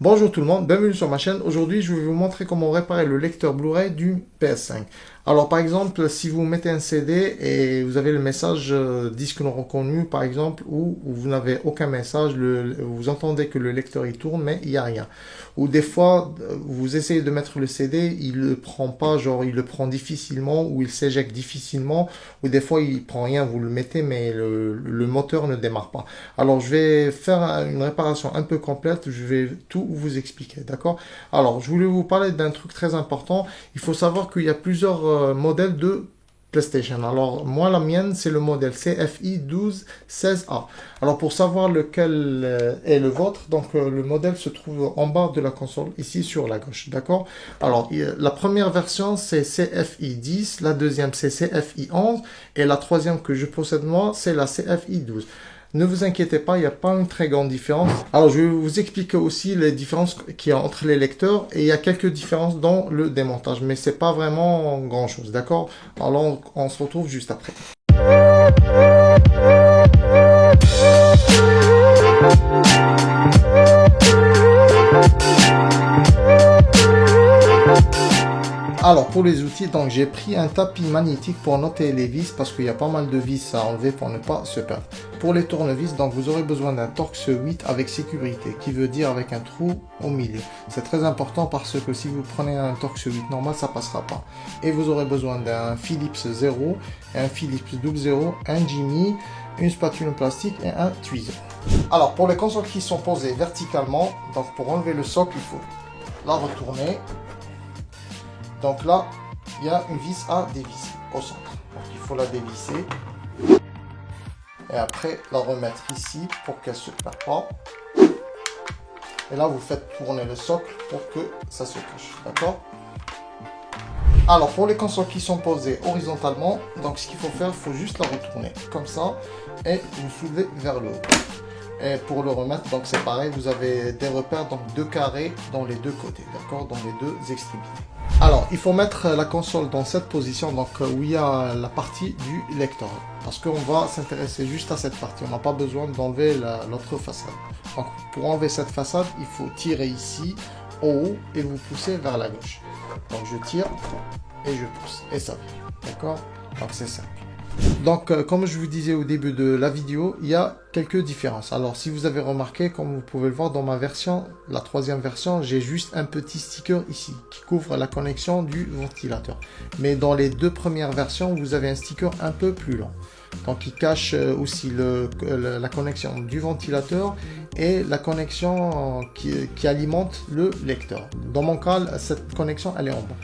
Bonjour tout le monde, bienvenue sur ma chaîne. Aujourd'hui, je vais vous montrer comment réparer le lecteur Blu-ray du PS5. Alors par exemple, si vous mettez un CD et vous avez le message disque non reconnu par exemple, ou vous n'avez aucun message, vous entendez que le lecteur il tourne mais il n'y a rien. Ou des fois, vous essayez de mettre le CD, il le prend pas, genre il le prend difficilement ou il s'éjecte difficilement, ou des fois il prend rien, vous le mettez mais le moteur ne démarre pas. Alors je vais faire une réparation un peu complète, je vais tout vous expliquer, d'accord? Alors je voulais vous parler d'un truc très important. Il faut savoir qu'il y a plusieurs modèles de PlayStation. Alors moi la mienne c'est le modèle CFI 1216A. Alors pour savoir lequel est le vôtre, donc le modèle se trouve en bas de la console, ici sur la gauche, d'accord? Alors la première version c'est CFI 10, la deuxième c'est CFI 11 et la troisième que je possède moi c'est la CFI 12. Ne vous inquiétez pas, il n'y a pas une très grande différence. Alors, je vais vous expliquer aussi les différences qu'il y a entre les lecteurs et il y a quelques différences dans le démontage, mais c'est pas vraiment grand chose, d'accord? Alors, on se retrouve juste après. Alors pour les outils, donc j'ai pris un tapis magnétique pour noter les vis parce qu'il y a pas mal de vis à enlever pour ne pas se perdre. Pour les tournevis, donc vous aurez besoin d'un Torx 8 avec sécurité, qui veut dire avec un trou au milieu. C'est très important parce que si vous prenez un Torx 8 normal, ça passera pas. Et vous aurez besoin d'un Philips 0, un Philips 00, un Jimmy, une spatule en plastique et un tweezer. Alors pour les consoles qui sont posées verticalement, donc pour enlever le socle, il faut la retourner. Donc là, il y a une vis à dévisser au centre. Donc il faut la dévisser. Et après, la remettre ici pour qu'elle ne se perd pas. Et là, vous faites tourner le socle pour que ça se cache. D'accord? Alors, pour les consoles qui sont posées horizontalement, donc ce qu'il faut faire, il faut juste la retourner comme ça. Et vous soulevez vers le haut. Et pour le remettre, donc c'est pareil, vous avez des repères, donc deux carrés dans les deux côtés, d'accord, dans les deux extrémités. Alors, il faut mettre la console dans cette position, donc où il y a la partie du lecteur, parce qu'on va s'intéresser juste à cette partie, on n'a pas besoin d'enlever l'autre façade. Donc, pour enlever cette façade, il faut tirer ici, au haut, et vous poussez vers la gauche. Donc, je tire, et je pousse, et ça vient, d'accord? Donc, c'est simple. Donc, comme je vous disais au début de la vidéo, il y a quelques différences. Alors, si vous avez remarqué, comme vous pouvez le voir dans ma version, la troisième version, j'ai juste un petit sticker ici qui couvre la connexion du ventilateur. Mais dans les deux premières versions, vous avez un sticker un peu plus long. Donc, il cache aussi la connexion du ventilateur et la connexion qui alimente le lecteur. Dans mon cas, cette connexion, elle est en bas.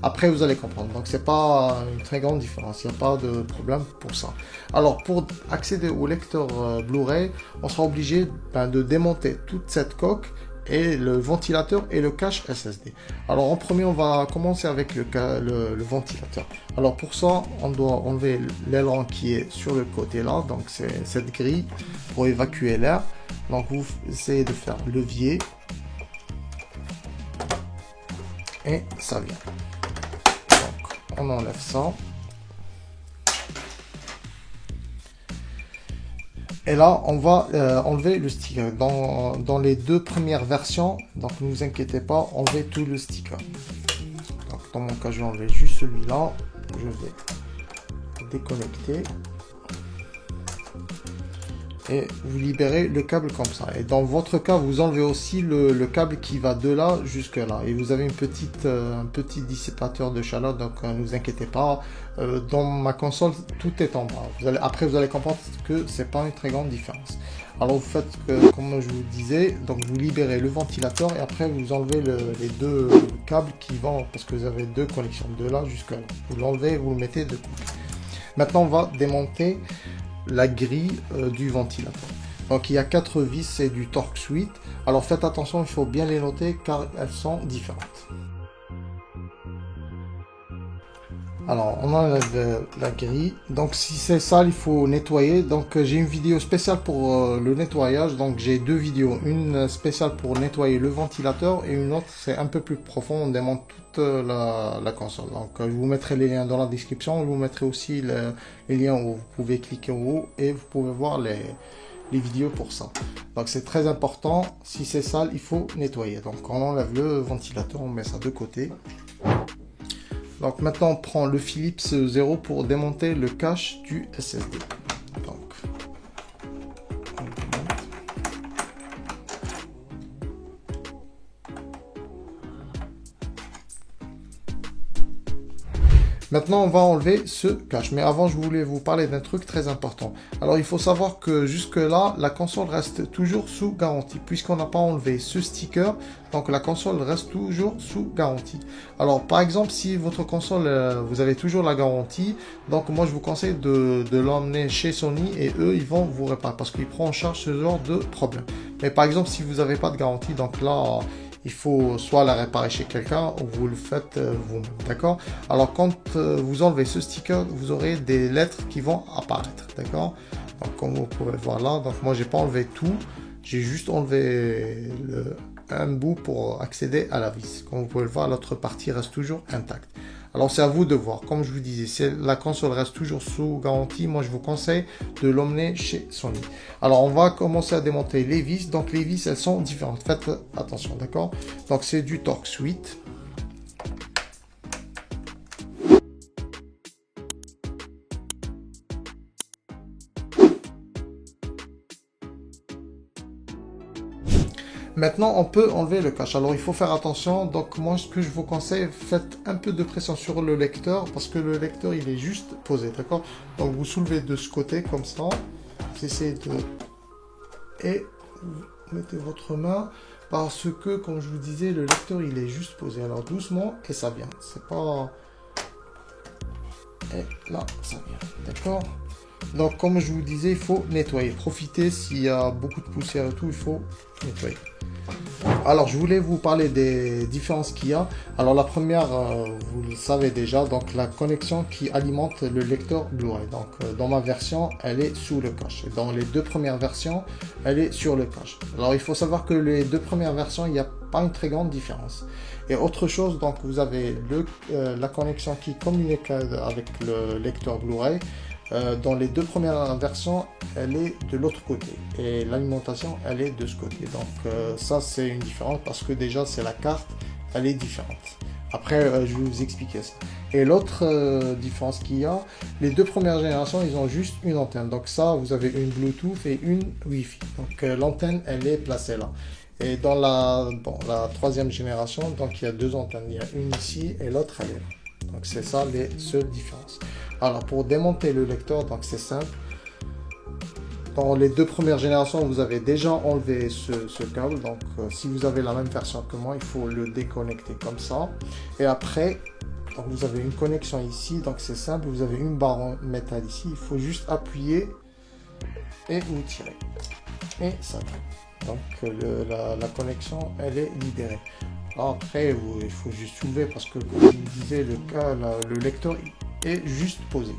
Après, vous allez comprendre. Donc, c'est pas une très grande différence. Il n'y a pas de problème pour ça. Alors, pour accéder au lecteur Blu-ray, on sera obligé de démonter toute cette coque et le ventilateur et le cache SSD. Alors, en premier, on va commencer avec le ventilateur. Alors, pour ça, on doit enlever l'aileron qui est sur le côté là. Donc, c'est cette grille pour évacuer l'air. Donc, vous essayez de faire levier. Et ça vient. On enlève ça. Et là, on va enlever le sticker. Dans les deux premières versions, donc ne vous inquiétez pas, enlevez tout le sticker. Donc, dans mon cas, je vais enlever juste celui-là. Je vais déconnecter. Et vous libérez le câble comme ça. Et dans votre cas, vous enlevez aussi le câble qui va de là jusque là. Et vous avez un petit dissipateur de chaleur, donc ne vous inquiétez pas. Dans ma console, tout est en bas. Après, vous allez comprendre que c'est pas une très grande différence. Alors, vous faites comme je vous disais, donc vous libérez le ventilateur et après vous enlevez les deux câbles qui vont, parce que vous avez deux connexions de là jusque là. Vous l'enlevez et vous le mettez de côté. Maintenant, on va démonter la grille du ventilateur. Donc il y a 4 vis et du Torx 8. Alors faites attention, il faut bien les noter car elles sont différentes. Alors on enlève la grille. Donc si c'est sale, il faut nettoyer. Donc j'ai une vidéo spéciale pour le nettoyage. Donc j'ai deux vidéos, une spéciale pour nettoyer le ventilateur et une autre c'est un peu plus profond, on démonte toute la console. Donc je vous mettrai les liens dans la description. Je vous mettrai aussi les liens où vous pouvez cliquer en haut et vous pouvez voir les vidéos pour ça. Donc c'est très important, si c'est sale, il faut nettoyer. Donc on enlève le ventilateur, on met ça de côté. Donc maintenant on prend le Philips 0 pour démonter le cache du SSD. Donc, maintenant, on va enlever ce cache. Mais avant, je voulais vous parler d'un truc très important. Alors, il faut savoir que jusque-là, la console reste toujours sous garantie. Puisqu'on n'a pas enlevé ce sticker, donc la console reste toujours sous garantie. Alors, par exemple, si votre console, vous avez toujours la garantie, donc moi, je vous conseille de l'emmener chez Sony et eux, ils vont vous réparer parce qu'ils prennent en charge ce genre de problème. Mais par exemple, si vous n'avez pas de garantie, donc là... il faut soit la réparer chez quelqu'un ou vous le faites vous-même, d'accord? Alors quand vous enlevez ce sticker, vous aurez des lettres qui vont apparaître, d'accord? Donc comme vous pouvez le voir là, donc moi j'ai pas enlevé tout, j'ai juste enlevé un bout pour accéder à la vis. Comme vous pouvez le voir, l'autre partie reste toujours intacte. Alors c'est à vous de voir. Comme je vous disais, si la console reste toujours sous garantie, moi je vous conseille de l'emmener chez Sony. Alors on va commencer à démonter les vis. Donc les vis, elles sont différentes. Faites attention, d'accord? Donc c'est du Torx 8. Maintenant, on peut enlever le cache. Alors, il faut faire attention. Donc, moi, ce que je vous conseille, faites un peu de pression sur le lecteur parce que le lecteur, il est juste posé, d'accord? Donc, vous soulevez de ce côté, comme ça. Vous essayez de... Et vous mettez votre main parce que, comme je vous disais, le lecteur, il est juste posé. Alors, doucement, et ça vient. C'est pas... Et là, ça vient, d'accord? Donc, comme je vous disais, il faut nettoyer. Profitez, s'il y a beaucoup de poussière et tout, il faut nettoyer. Alors, je voulais vous parler des différences qu'il y a. Alors, la première, vous le savez déjà, donc la connexion qui alimente le lecteur Blu-ray. Donc, dans ma version, elle est sous le cache. Et dans les deux premières versions, elle est sur le cache. Alors, il faut savoir que les deux premières versions, il n'y a pas une très grande différence. Et autre chose, donc, vous avez la connexion qui communique avec le lecteur Blu-ray. Dans les deux premières versions, elle est de l'autre côté et l'alimentation, elle est de ce côté. Donc ça, c'est une différence parce que déjà, c'est la carte, elle est différente. Après, je vais vous expliquer ça. Et l'autre différence qu'il y a, les deux premières générations, ils ont juste une antenne. Donc ça, vous avez une Bluetooth et une Wi-Fi. Donc l'antenne, elle est placée là. Et dans la troisième génération, donc il y a deux antennes. Il y a une ici et l'autre, elle est là. Donc c'est ça les seules différences. Alors pour démonter le lecteur, donc c'est simple. Dans les deux premières générations, vous avez déjà enlevé ce câble. Donc si vous avez la même version que moi, il faut le déconnecter comme ça. Et après, donc, vous avez une connexion ici. Donc c'est simple, vous avez une barre en métal ici. Il faut juste appuyer et vous tirez. Et ça va. Donc la connexion, elle est libérée. Après, il faut juste soulever parce que, comme je vous disais, le lecteur est juste posé.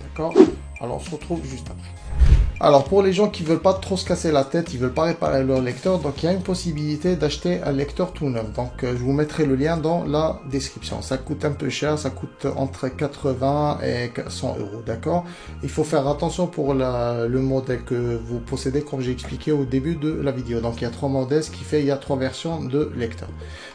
D'accord? Alors, on se retrouve juste après. Alors, pour les gens qui ne veulent pas trop se casser la tête, ils ne veulent pas réparer leur lecteur, donc il y a une possibilité d'acheter un lecteur tout neuf. Donc, je vous mettrai le lien dans la description. Ça coûte un peu cher, ça coûte entre 80 et 100 euros, d'accord? Il faut faire attention pour le modèle que vous possédez, comme j'ai expliqué au début de la vidéo. Donc, il y a trois modèles, ce qui fait il y a trois versions de lecteur.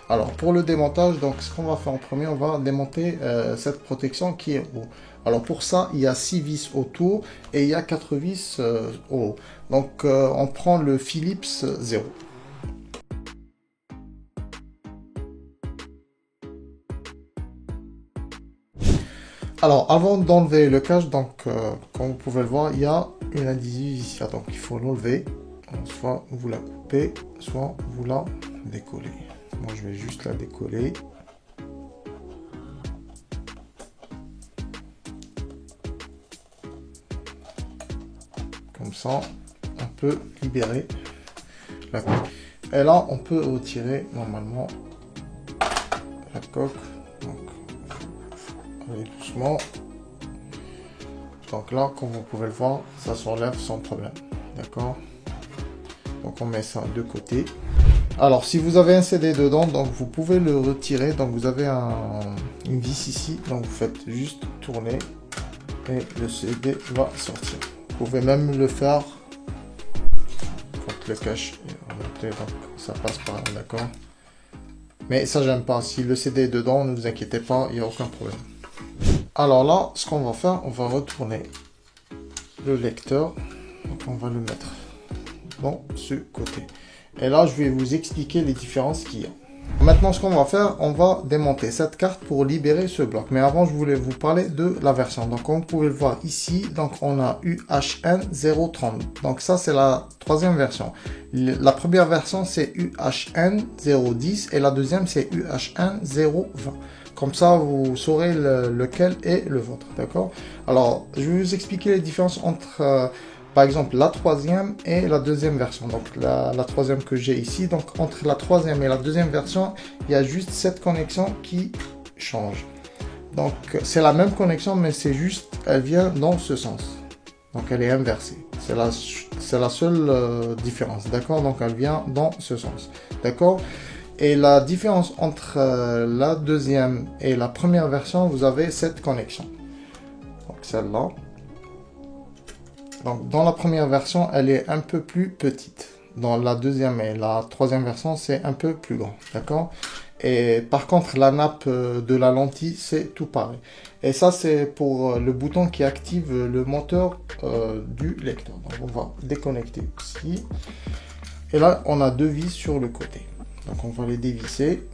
Alors, pour le démontage, donc ce qu'on va faire en premier, on va démonter cette protection qui est haut. Alors pour ça, il y a 6 vis autour et il y a 4 vis au haut. Donc on prend le Philips 0. Alors avant d'enlever le cache, donc comme vous pouvez le voir, il y a une adhésive ici. Donc il faut l'enlever. Soit vous la coupez, soit vous la décollez. Moi je vais juste la décoller. Comme ça, on peut libérer la coque. Et là, on peut retirer normalement la coque. Donc, allez doucement. Donc là, comme vous pouvez le voir, ça s'enlève sans problème. D'accord? Donc on met ça de côté. Alors, si vous avez un CD dedans, donc vous pouvez le retirer. Donc vous avez une vis ici. Donc vous faites juste tourner et le CD va sortir. Vous pouvez même le faire avec le cache. Donc ça passe par là, d'accord. Mais ça j'aime pas. Si le CD est dedans, ne vous inquiétez pas, il n'y a aucun problème. Alors là, ce qu'on va faire, on va retourner le lecteur. Donc on va le mettre dans ce côté. Et là, je vais vous expliquer les différences qu'il y a. Maintenant, ce qu'on va faire, on va démonter cette carte pour libérer ce bloc. Mais avant, je voulais vous parler de la version. Donc, comme vous pouvez le voir ici, donc on a UHN 030. Donc ça, c'est la troisième version. La première version, c'est UHN 010 et la deuxième, c'est UHN 020. Comme ça, vous saurez lequel est le vôtre, d'accord? Alors, je vais vous expliquer les différences entre... par exemple, la troisième et la deuxième version. Donc, la troisième que j'ai ici. Donc, entre la troisième et la deuxième version, il y a juste cette connexion qui change. Donc, c'est la même connexion, mais c'est juste, elle vient dans ce sens. Donc, elle est inversée. C'est la seule différence. D'accord? Donc, elle vient dans ce sens. D'accord? Et la différence entre la deuxième et la première version, vous avez cette connexion. Donc, celle-là. Donc, dans la première version, elle est un peu plus petite. Dans la deuxième et la troisième version, c'est un peu plus grand. D'accord? Et par contre, la nappe de la lentille, c'est tout pareil. Et ça, c'est pour le bouton qui active le moteur du lecteur. Donc, on va déconnecter aussi. Et là, on a deux vis sur le côté. Donc, on va les dévisser.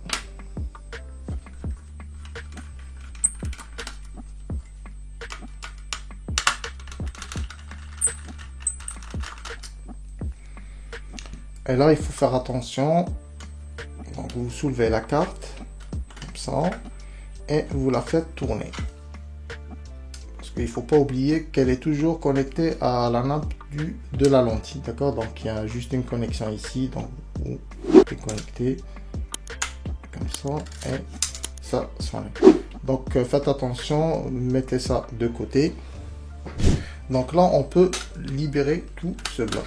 Et là, il faut faire attention. Donc, vous soulevez la carte, comme ça, et vous la faites tourner. Parce qu'il ne faut pas oublier qu'elle est toujours connectée à la nappe de la lentille, d'accord? Donc, il y a juste une connexion ici, donc vous déconnectez, comme ça, et ça s'enlève. Donc, faites attention, mettez ça de côté. Donc là, on peut libérer tout ce bloc.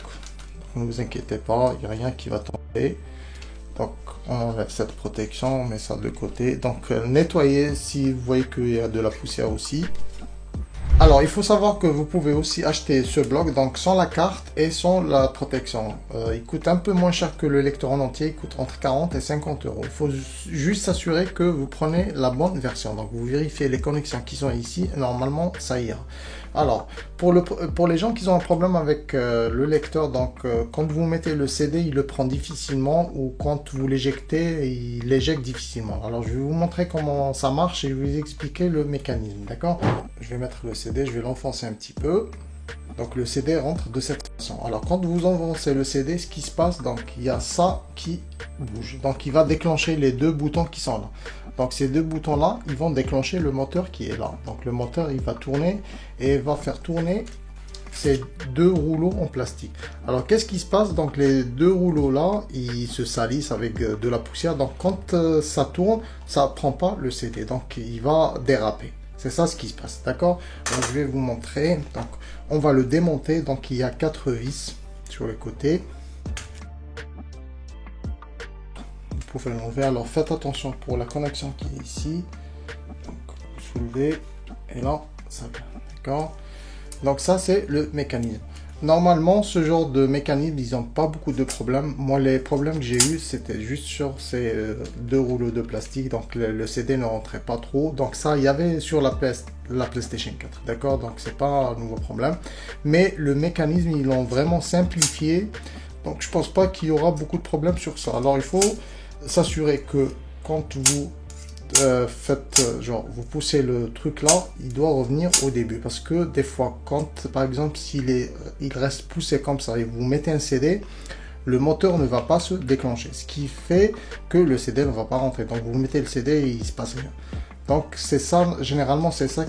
Ne vous inquiétez pas, il n'y a rien qui va tomber. Donc, on enlève cette protection, on met ça de côté. Donc, nettoyez si vous voyez qu'il y a de la poussière aussi. Alors, il faut savoir que vous pouvez aussi acheter ce bloc, donc sans la carte et sans la protection. Il coûte un peu moins cher que le lecteur en entier, il coûte entre 40 et 50 euros. Il faut juste s'assurer que vous prenez la bonne version. Donc, vous vérifiez les connexions qui sont ici, et normalement, ça ira. Alors, pour les gens qui ont un problème avec le lecteur, donc quand vous mettez le CD, il le prend difficilement, ou quand vous l'éjectez, il l'éjecte difficilement. Alors, je vais vous montrer comment ça marche et je vais vous expliquer le mécanisme, d'accord? Je vais mettre le CD, je vais l'enfoncer un petit peu. Donc, le CD rentre de cette façon. Alors, quand vous enfoncez le CD, ce qui se passe, donc il y a ça qui bouge. Donc, il va déclencher les deux boutons qui sont là. Donc ces deux boutons là, ils vont déclencher le moteur qui est là. Donc le moteur, il va tourner et va faire tourner ces deux rouleaux en plastique. Alors qu'est-ce qui se passe? Donc les deux rouleaux là, ils se salissent avec de la poussière. Donc quand ça tourne, ça prend pas le CD. Donc il va déraper. C'est ça ce qui se passe, d'accord? Donc je vais vous montrer. Donc on va le démonter. Donc il y a 4 vis sur le côté. Vous pouvez l'enlever. Alors faites attention pour la connexion qui est ici. Donc vous soulevez et là ça vient, d'accord? Donc ça c'est le mécanisme. Normalement ce genre de mécanisme ils n'ont pas beaucoup de problèmes. Moi les problèmes que j'ai eu c'était juste sur ces deux rouleaux de plastique. Donc le CD ne rentrait pas trop. Donc ça il y avait sur la PlayStation 4, d'accord? Donc c'est pas un nouveau problème. Mais le mécanisme ils l'ont vraiment simplifié. Donc je pense pas qu'il y aura beaucoup de problèmes sur ça. Alors il faut s'assurer que quand vous vous poussez le truc là, il doit revenir au début, parce que des fois quand par exemple il reste poussé comme ça et vous mettez un CD, le moteur ne va pas se déclencher, ce qui fait que le CD ne va pas rentrer. Donc vous mettez le CD et il se passe rien. Donc c'est ça, généralement c'est ça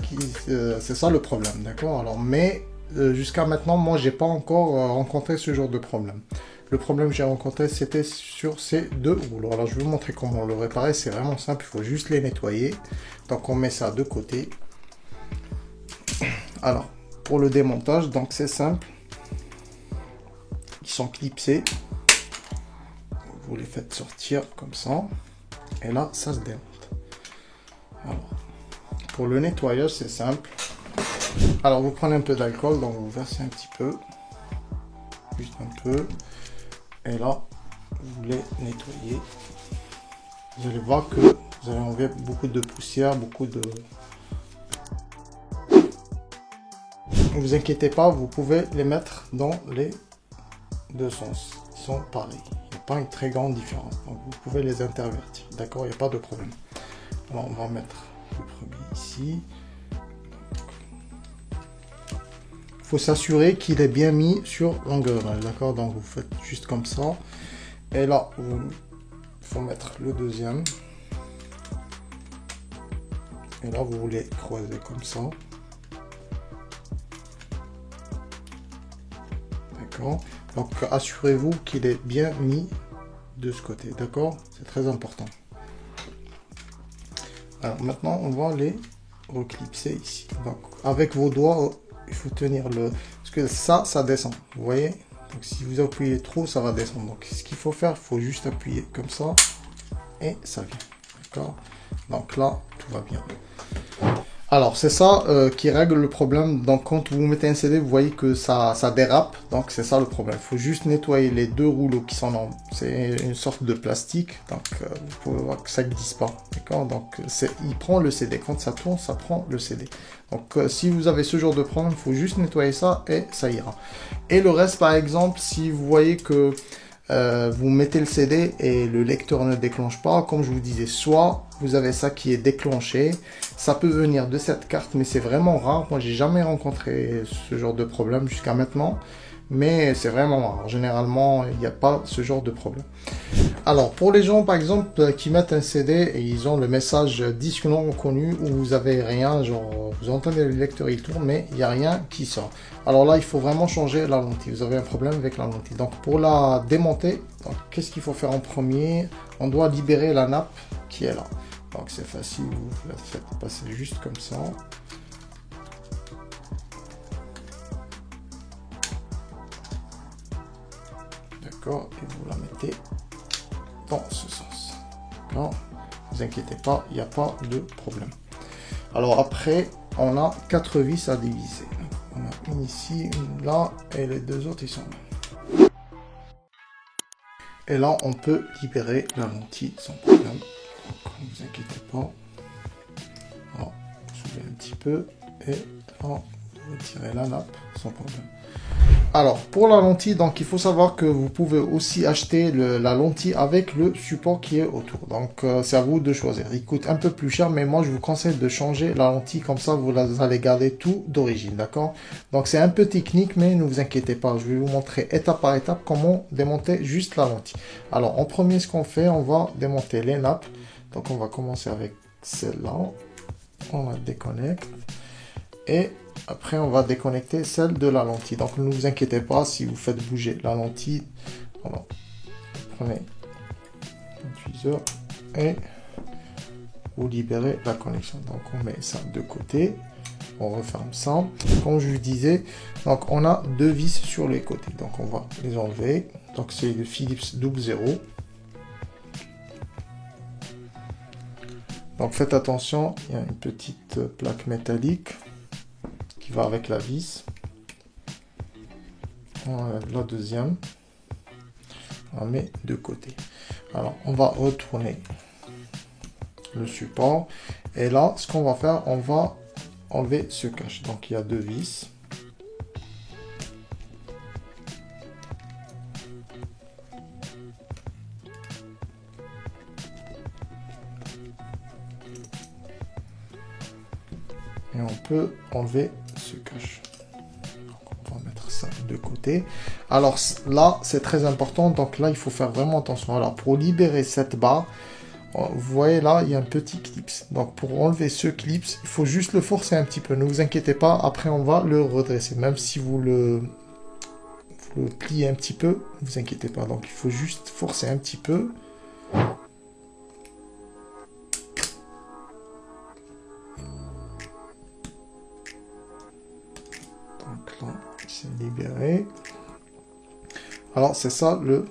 le problème, d'accord? Alors mais jusqu'à maintenant moi j'ai pas encore rencontré ce genre de problème. Le problème que j'ai rencontré, c'était sur ces deux rouleaux. Alors, je vais vous montrer comment le réparer. C'est vraiment simple. Il faut juste les nettoyer. Donc, on met ça de côté. Alors, pour le démontage, donc c'est simple. Ils sont clipsés. Vous les faites sortir comme ça. Et là, ça se démonte. Alors, pour le nettoyage, c'est simple. Alors, vous prenez un peu d'alcool. Donc, vous versez un petit peu. Juste un peu. Et là, vous les nettoyez. Vous allez voir que vous allez enlever beaucoup de poussière, beaucoup de... Ne vous inquiétez pas, vous pouvez les mettre dans les deux sens. Ils sont pareils. Il n'y a pas une très grande différence. Donc vous pouvez les intervertir. D'accord, il n'y a pas de problème. Alors on va mettre le premier ici. Il faut s'assurer qu'il est bien mis sur l'engrenage. D'accord, donc vous faites juste comme ça. Et là, il faut mettre le deuxième. Et là, vous les croisez comme ça. D'accord. Donc, assurez-vous qu'il est bien mis de ce côté. D'accord. C'est très important. Alors, maintenant, on va les reclipser ici. Donc, avec vos doigts, il faut tenir le... Parce que ça descend. Vous voyez? Donc, si vous appuyez trop, ça va descendre. Donc, ce qu'il faut faire, il faut juste appuyer comme ça. Et ça vient. D'accord. Donc là, tout va bien. Alors, c'est ça qui règle le problème. Donc, quand vous mettez un CD, vous voyez que ça dérape. Donc, c'est ça le problème. Il faut juste nettoyer les deux rouleaux qui sont en... C'est une sorte de plastique. Donc, vous pouvez voir que ça ne glisse pas. D'accord. Donc, il prend le CD. Quand ça tourne, ça prend le CD. Donc, si vous avez ce genre de problème, il faut juste nettoyer ça et ça ira. Et le reste, par exemple, si vous voyez que vous mettez le CD et le lecteur ne déclenche pas, comme je vous disais, soit vous avez ça qui est déclenché, ça peut venir de cette carte, mais c'est vraiment rare. Moi, j'ai jamais rencontré ce genre de problème jusqu'à maintenant, mais c'est vraiment rare. Généralement, il n'y a pas ce genre de problème. Alors, pour les gens, par exemple, qui mettent un CD et ils ont le message disque non reconnu, où vous avez rien, genre, vous entendez le lecteur, il tourne, mais il n'y a rien qui sort. Alors là, il faut vraiment changer la lentille. Vous avez un problème avec la lentille. Donc, pour la démonter, qu'est-ce qu'il faut faire en premier? On doit libérer la nappe qui est là. Donc, c'est facile, vous la faites passer juste comme ça. D'accord, et vous la mettez dans ce sens. D'accord, ne vous inquiétez pas, il n'y a pas de problème. Alors après, on a 4 vis à diviser. On a une ici, une là, et les deux autres, ils sont là. Et là, on peut libérer la lentille sans problème. Donc, ne vous inquiétez pas. Alors, soulevez un petit peu, et là, vous retirez la nappe sans problème. Alors, pour la lentille, donc il faut savoir que vous pouvez aussi acheter la lentille avec le support qui est autour. Donc, c'est à vous de choisir. Il coûte un peu plus cher, mais moi, je vous conseille de changer la lentille. Comme ça, vous allez garder tout d'origine, d'accord? Donc, c'est un peu technique, mais ne vous inquiétez pas. Je vais vous montrer étape par étape comment démonter juste la lentille. Alors, en premier, ce qu'on fait, on va démonter les nappes. Donc, on va commencer avec celle-là. On la déconnecte. Et après, on va déconnecter celle de la lentille. Donc, ne vous inquiétez pas si vous faites bouger la lentille. Alors, prenez le tweezer et vous libérez la connexion. Donc, on met ça de côté. On referme ça. Comme je vous disais, donc on a deux vis sur les côtés. Donc, on va les enlever. Donc, c'est le Philips 00. Donc, faites attention, il y a une petite plaque métallique qui va avec la vis. La deuxième, on la met de côté. Alors, on va retourner le support. Et là, ce qu'on va faire, on va enlever ce cache. Donc, il y a deux vis. Et on peut enlever ce cache. Donc, on va mettre ça de côté. Alors là, c'est très important. Donc là, il faut faire vraiment attention. Alors, pour libérer cette barre, vous voyez là, il y a un petit clip. Donc, pour enlever ce clip, il faut juste le forcer un petit peu. Ne vous inquiétez pas. Après, on va le redresser. Même si vous le pliez un petit peu, ne vous inquiétez pas. Donc, il faut juste forcer un petit peu. C'est libéré. Alors c'est ça le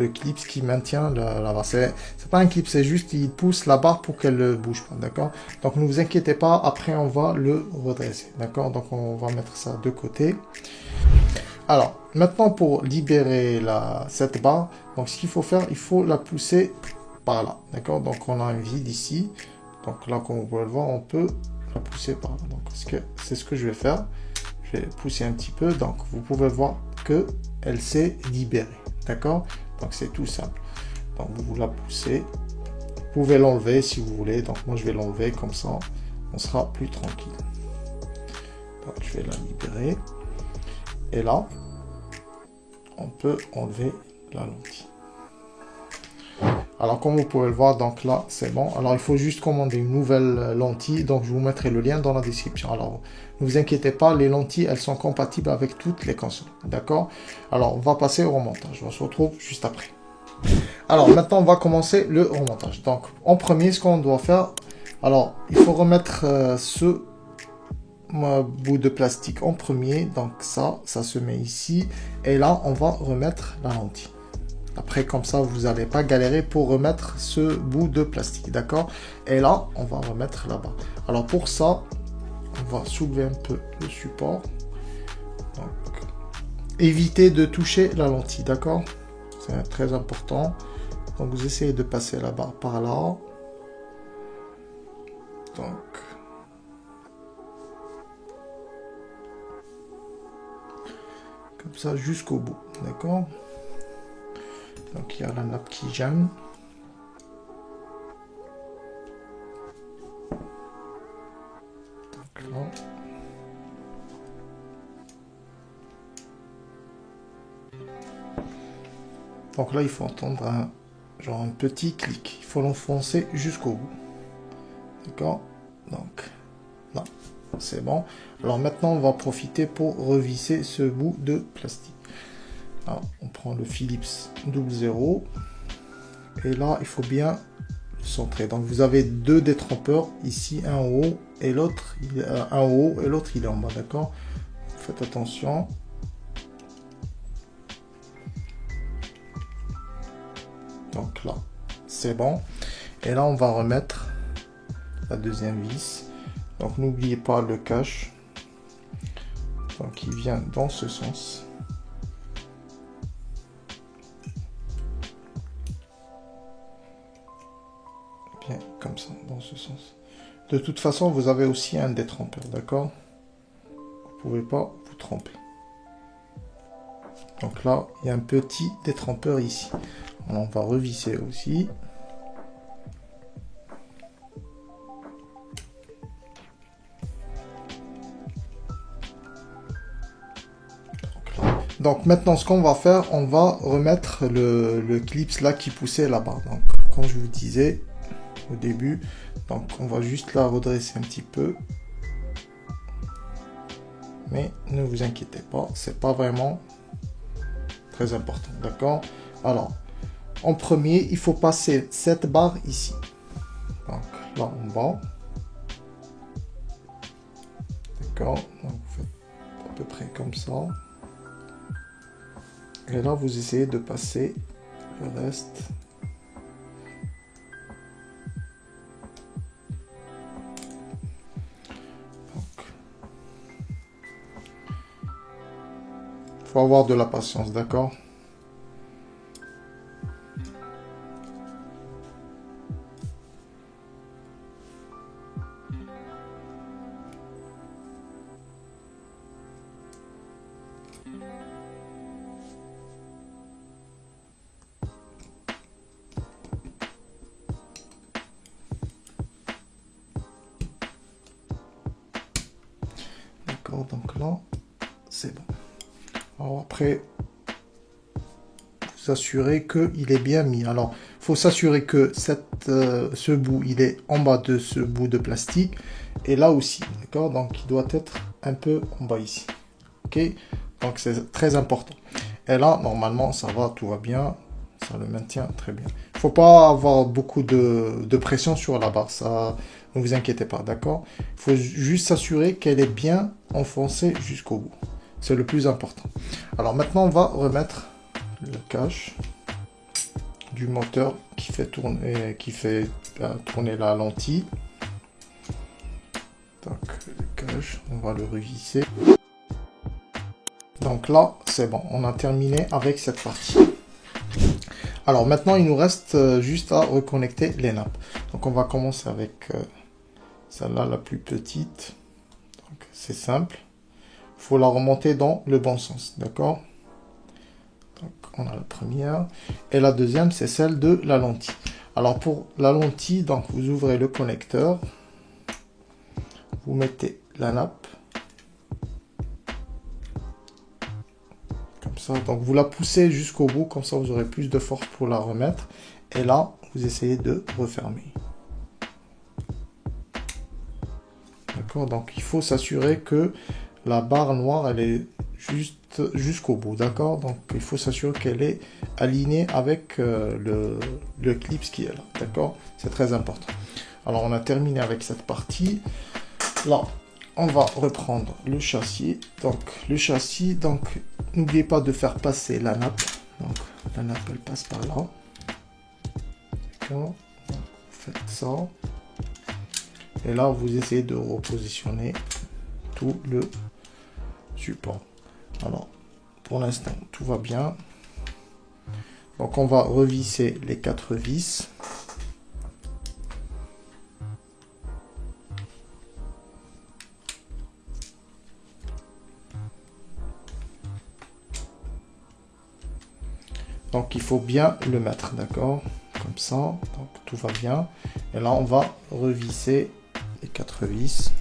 clip qui maintient la barre. C'est pas un clip, c'est juste il pousse la barre pour qu'elle ne bouge pas, d'accord? Donc ne vous inquiétez pas, après on va le redresser, d'accord? Donc on va mettre ça de côté. Alors maintenant pour libérer cette barre, donc ce qu'il faut faire, il faut la pousser par là, d'accord? Donc on a un vide ici, donc là comme vous pouvez le voir, on peut la pousser par là. Donc c'est ce que je vais faire, je vais pousser un petit peu, donc vous pouvez voir que elle s'est libérée, d'accord? Donc c'est tout simple. Donc vous la poussez, vous pouvez l'enlever si vous voulez, donc moi je vais l'enlever comme ça, on sera plus tranquille. Donc je vais la libérer, et là, on peut enlever la lentille. Alors comme vous pouvez le voir, donc là c'est bon. Alors il faut juste commander une nouvelle lentille, donc je vous mettrai le lien dans la description. Alors ne vous inquiétez pas, les lentilles elles sont compatibles avec toutes les consoles, d'accord? Alors on va passer au remontage, on se retrouve juste après. Alors maintenant on va commencer le remontage. Donc en premier, ce qu'on doit faire, alors il faut remettre ce bout de plastique en premier, donc ça se met ici, et là on va remettre la lentille. Après, comme ça, vous n'allez pas galérer pour remettre ce bout de plastique, d'accord? Et là, on va remettre là-bas. Alors pour ça, on va soulever un peu le support. Donc, évitez de toucher la lentille, d'accord? C'est très important. Donc vous essayez de passer là-bas par là. Donc, comme ça jusqu'au bout, d'accord? Donc il y a la nappe qui gêne. Donc là. Donc là il faut entendre un petit clic. Il faut l'enfoncer jusqu'au bout. D'accord? Donc là, c'est bon. Alors maintenant on va profiter pour revisser ce bout de plastique. Alors, on prend le Philips 00 et là il faut bien le centrer. Donc vous avez deux détrompeurs ici, un en haut et l'autre un en haut et l'autre il est en bas, d'accord? Faites attention. Donc là c'est bon, et là on va remettre la deuxième vis. Donc n'oubliez pas le cache, donc il vient dans ce sens. Bien, comme ça, dans ce sens. De toute façon, vous avez aussi un détrompeur, d'accord? Vous pouvez pas vous tromper. Donc là, il y a un petit détrompeur ici. Alors, on va revisser aussi. Donc maintenant, ce qu'on va faire, on va remettre le clips là qui poussait là-bas. Donc, comme je vous disais au début, donc on va juste la redresser un petit peu. Mais ne vous inquiétez pas, c'est pas vraiment très important, d'accord? Alors, en premier, il faut passer cette barre ici. Donc là en bas. D'accord? Donc vous faites à peu près comme ça. Et là, vous essayez de passer le reste. Il faut avoir de la patience, d'accord? D'accord, donc là, c'est bon. Alors après, vous assurez qu'il est bien mis. Alors, il faut s'assurer que ce bout, il est en bas de ce bout de plastique. Et là aussi, d'accord? Donc, il doit être un peu en bas ici. Ok? Donc, c'est très important. Et là, normalement, ça va, tout va bien. Ça le maintient très bien. Il ne faut pas avoir beaucoup de pression sur la barre. Ça, ne vous inquiétez pas, d'accord? Il faut juste s'assurer qu'elle est bien enfoncée jusqu'au bout. C'est le plus important. Alors maintenant, on va remettre le cache du moteur qui fait tourner, tourner la lentille. Donc le cache, on va le revisser. Donc là, c'est bon, on a terminé avec cette partie. Alors maintenant, il nous reste juste à reconnecter les nappes. Donc on va commencer avec celle-là, la plus petite. Donc c'est simple. Il faut la remonter dans le bon sens, d'accord? Donc on a la première. Et la deuxième, c'est celle de la lentille. Alors pour la lentille, donc vous ouvrez le connecteur. Vous mettez la nappe. Comme ça. Donc vous la poussez jusqu'au bout, comme ça vous aurez plus de force pour la remettre. Et là, vous essayez de refermer. D'accord? Donc il faut s'assurer que la barre noire, elle est juste jusqu'au bout. D'accord? Donc il faut s'assurer qu'elle est alignée avec le clip qui est là. D'accord? C'est très important. Alors on a terminé avec cette partie. Là, on va reprendre le châssis. Donc le châssis, donc n'oubliez pas de faire passer la nappe. Donc la nappe, elle passe par là. D'accord? Vous faites ça. Et là, vous essayez de repositionner tout le support. Alors, pour l'instant, tout va bien. Donc, on va revisser les 4 vis. Donc, il faut bien le mettre, d'accord? Comme ça, donc tout va bien. Et là, on va revisser les 4 vis.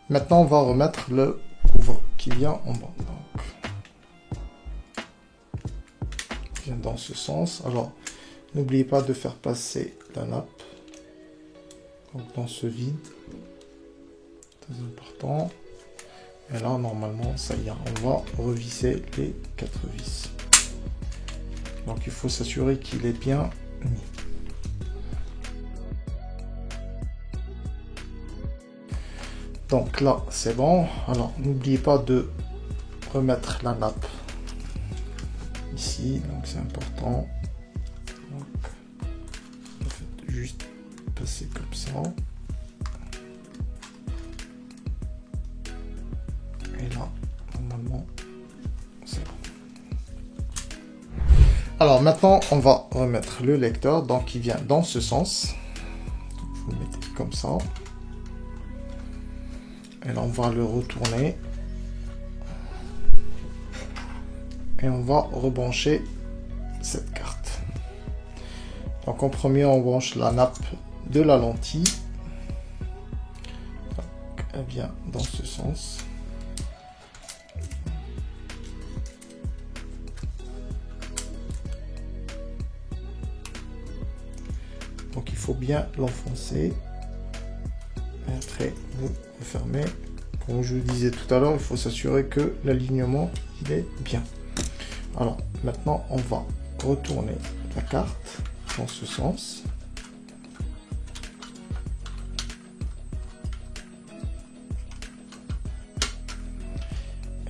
Maintenant, on va remettre le couvre qui vient en bas. Donc, vient dans ce sens. Alors, n'oubliez pas de faire passer la nappe donc dans ce vide. Très important. Et là, normalement, ça y est. On va revisser les 4 vis. Donc, il faut s'assurer qu'il est bien mis. Donc là, c'est bon. Alors, n'oubliez pas de remettre la nappe ici. Donc, c'est important. Donc, vous faites juste passer comme ça. Et là, normalement, c'est bon. Alors maintenant, on va remettre le lecteur, donc il vient dans ce sens. Donc, vous le mettez comme ça. Et là, on va le retourner. Et on va rebrancher cette carte. Donc en premier, on branche la nappe de la lentille. Donc, elle vient dans ce sens. Donc il faut bien l'enfoncer. Et après, vous refermez. Comme je vous disais tout à l'heure, il faut s'assurer que l'alignement il est bien. Alors maintenant, on va retourner la carte dans ce sens.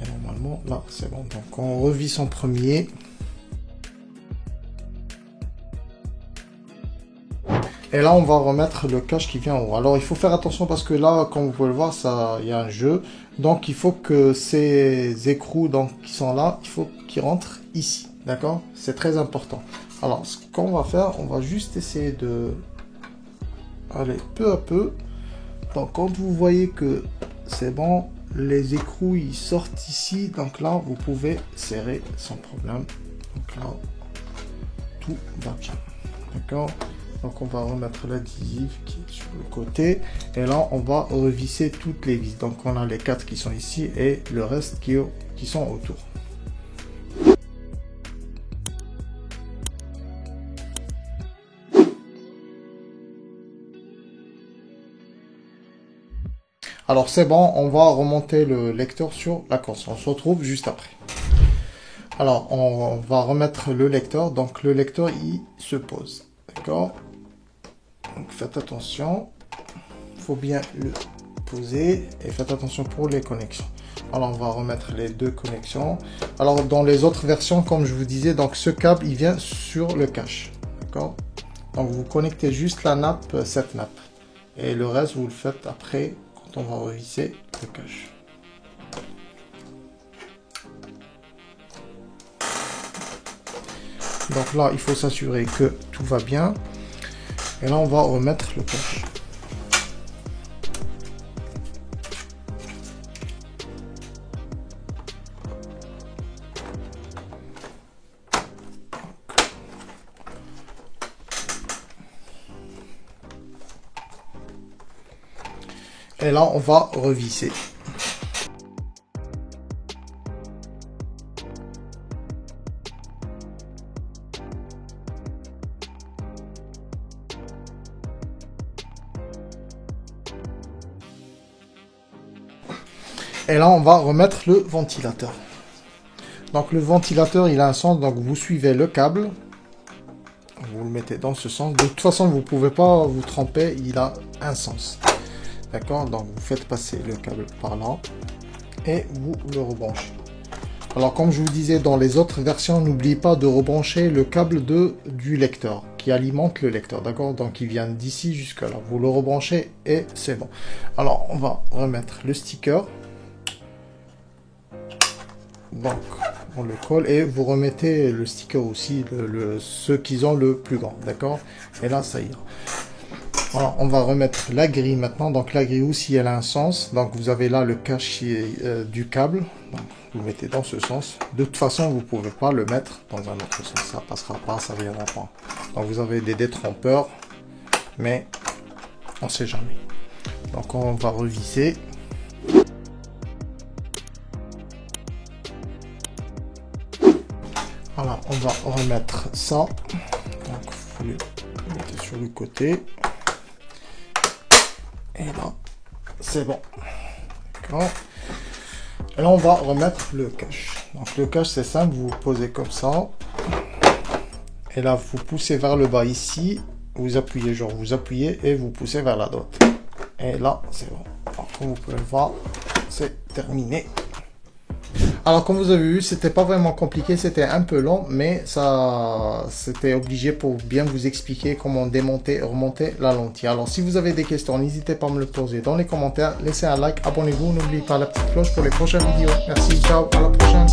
Et normalement, là, c'est bon. Donc on revisse en premier. Et là, on va remettre le cache qui vient en haut. Alors, il faut faire attention parce que là, comme vous pouvez le voir, il y a un jeu. Donc, il faut que ces écrous qui sont là, il faut qu'ils rentrent ici. D'accord? C'est très important. Alors, ce qu'on va faire, on va juste essayer de aller peu à peu. Donc, quand vous voyez que c'est bon, les écrous, ils sortent ici. Donc là, vous pouvez serrer sans problème. Donc là, tout va bien. D'accord? Donc on va remettre l'adhésif qui est sur le côté et là on va revisser toutes les vis. Donc on a les 4 qui sont ici et le reste qui sont autour. Alors c'est bon, on va remonter le lecteur sur la console. On se retrouve juste après. Alors on va remettre le lecteur. Donc le lecteur il se pose. D'accord? Donc faites attention, il faut bien le poser et faites attention pour les connexions. Alors on va remettre les 2 connexions. Alors dans les autres versions, comme je vous disais, donc ce câble il vient sur le cache. D'accord? Donc vous connectez juste la nappe, cette nappe. Et le reste, vous le faites après, quand on va revisser le cache. Donc là, il faut s'assurer que tout va bien. Et là, on va remettre le cache. Et là, on va revisser. Et là, on va remettre le ventilateur. Donc, le ventilateur, il a un sens. Donc, vous suivez le câble. Vous le mettez dans ce sens. De toute façon, vous ne pouvez pas vous tromper. Il a un sens. D'accord? Donc, vous faites passer le câble par là. Et vous le rebranchez. Alors, comme je vous disais dans les autres versions, n'oubliez pas de rebrancher le câble du lecteur qui alimente le lecteur. D'accord? Donc, il vient d'ici jusque là. Vous le rebranchez et c'est bon. Alors, on va remettre le sticker. Donc, on le colle et vous remettez le sticker aussi, ceux qui ont le plus grand, d'accord? Et là, ça ira. Alors, on va remettre la grille maintenant. Donc, la grille aussi, elle a un sens. Donc, vous avez là le cache du câble. Donc, vous le mettez dans ce sens. De toute façon, vous ne pouvez pas le mettre dans un autre sens. Ça passera pas, ça ne viendra pas. Donc, vous avez des détrompeurs, mais on ne sait jamais. Donc, on va revisser. Voilà, on va remettre ça. Donc, vous le mettez sur le côté. Et là, c'est bon. D'accord. Et là, on va remettre le cache. Donc, le cache, c'est simple. Vous posez comme ça. Et là, vous poussez vers le bas ici. Vous appuyez, genre, vous appuyez et vous poussez vers la droite. Et là, c'est bon. Alors, comme vous pouvez le voir, c'est terminé. Alors, comme vous avez vu, c'était pas vraiment compliqué, c'était un peu long, mais ça, c'était obligé pour bien vous expliquer comment démonter et remonter la lentille. Alors, si vous avez des questions, n'hésitez pas à me le poser dans les commentaires, laissez un like, abonnez-vous, n'oubliez pas la petite cloche pour les prochaines vidéos. Merci, ciao, à la prochaine.